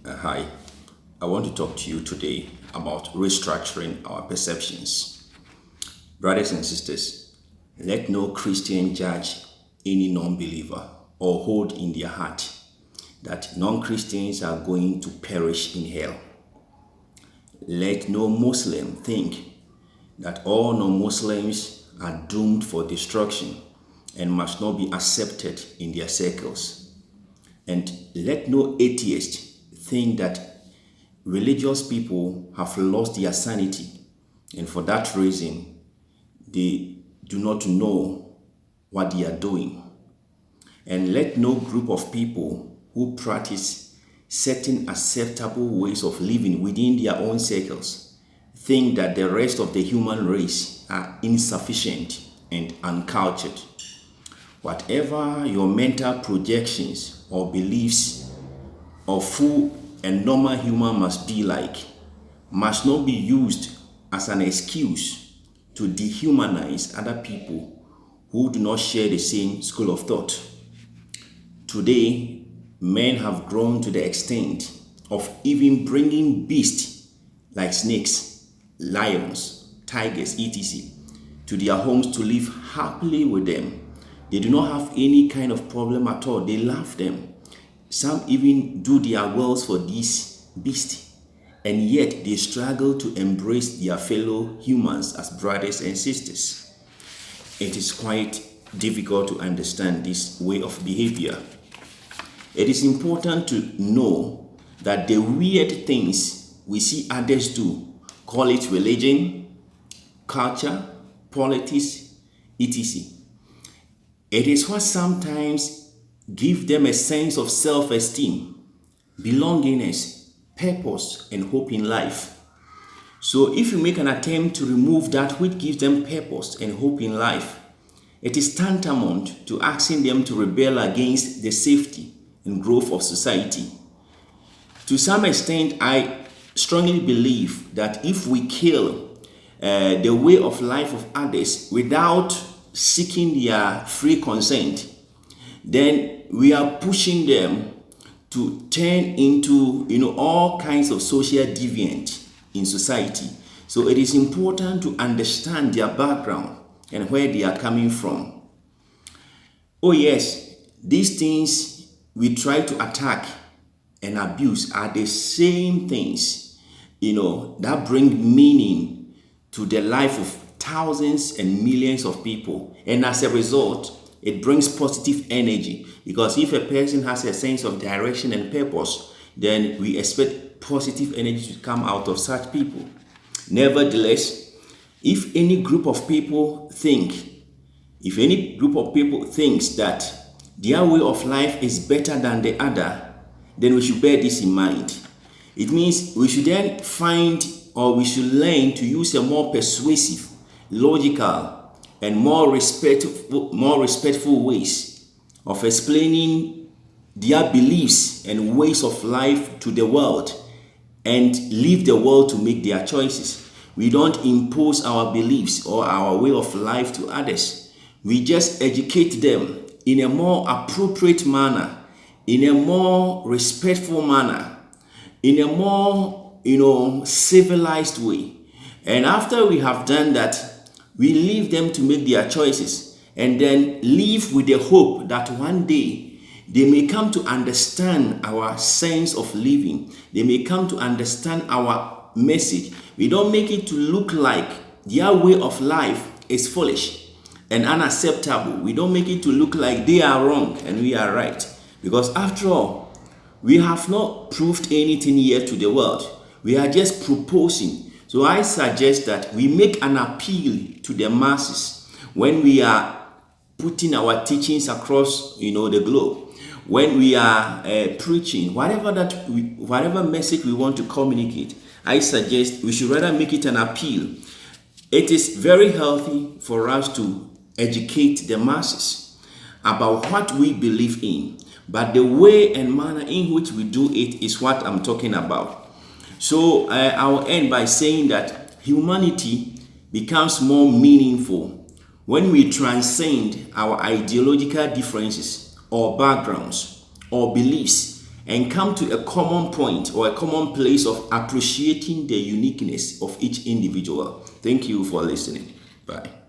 Hi, I want to talk to you today about restructuring our perceptions. Brothers and sisters, let no Christian judge any non believer or hold in their heart that non Christians are going to perish in hell. Let no Muslim think that all non Muslims are doomed for destruction and must not be accepted in their circles. And let no atheist think that religious people have lost their sanity, and for that reason, they do not know what they are doing. And let no group of people who practice certain acceptable ways of living within their own circles think that the rest of the human race are insufficient and uncultured. Whatever your mental projections or beliefs of who a normal human must be like must not be used as an excuse to dehumanize other people who do not share the same school of thought. Today, men have grown to the extent of even bringing beasts like snakes, lions, tigers, etc., to their homes to live happily with them. They do not have any kind of problem at all. They love them. Some even do their wills for these beasts, and yet they struggle to embrace their fellow humans as brothers and sisters. It is quite difficult to understand this way of behavior. It is important to know that the weird things we see others do, call it religion, culture, politics, etc. It is what sometimes give them a sense of self-esteem, belongingness, purpose, and hope in life. So if you make an attempt to remove that which gives them purpose and hope in life, it is tantamount to asking them to rebel against the safety and growth of society. To some extent, I strongly believe that if we kill the way of life of others without seeking their free consent, then we are pushing them to turn into all kinds of social deviant in society. So it is important to understand their background and where they are coming from. Oh yes, these things we try to attack and abuse are the same things that bring meaning to the life of thousands and millions of people, and as a result it brings positive energy, because if a person has a sense of direction and purpose, then we expect positive energy to come out of such people. Nevertheless, if any group of people thinks that their way of life is better than the other, then we should bear this in mind. It means we should then we should learn to use a more persuasive, logical, and more respectful ways of explaining their beliefs and ways of life to the world, and leave the world to make their choices. We don't impose our beliefs or our way of life to others. We just educate them in a more appropriate manner, in a more respectful manner, in a more civilized way. And after we have done that, we leave them to make their choices, and then live with the hope that one day they may come to understand our sense of living. They may come to understand our message. We don't make it to look like their way of life is foolish and unacceptable. We don't make it to look like they are wrong and we are right. Because after all, we have not proved anything yet to the world. We are just proposing. So I suggest that we make an appeal to the masses when we are putting our teachings across the globe. When we are preaching, whatever message we want to communicate, I suggest we should rather make it an appeal. It is very healthy for us to educate the masses about what we believe in, but the way and manner in which we do it is what I'm talking about. So I will end by saying that humanity becomes more meaningful when we transcend our ideological differences or backgrounds or beliefs and come to a common point or a common place of appreciating the uniqueness of each individual. Thank you for listening. Bye.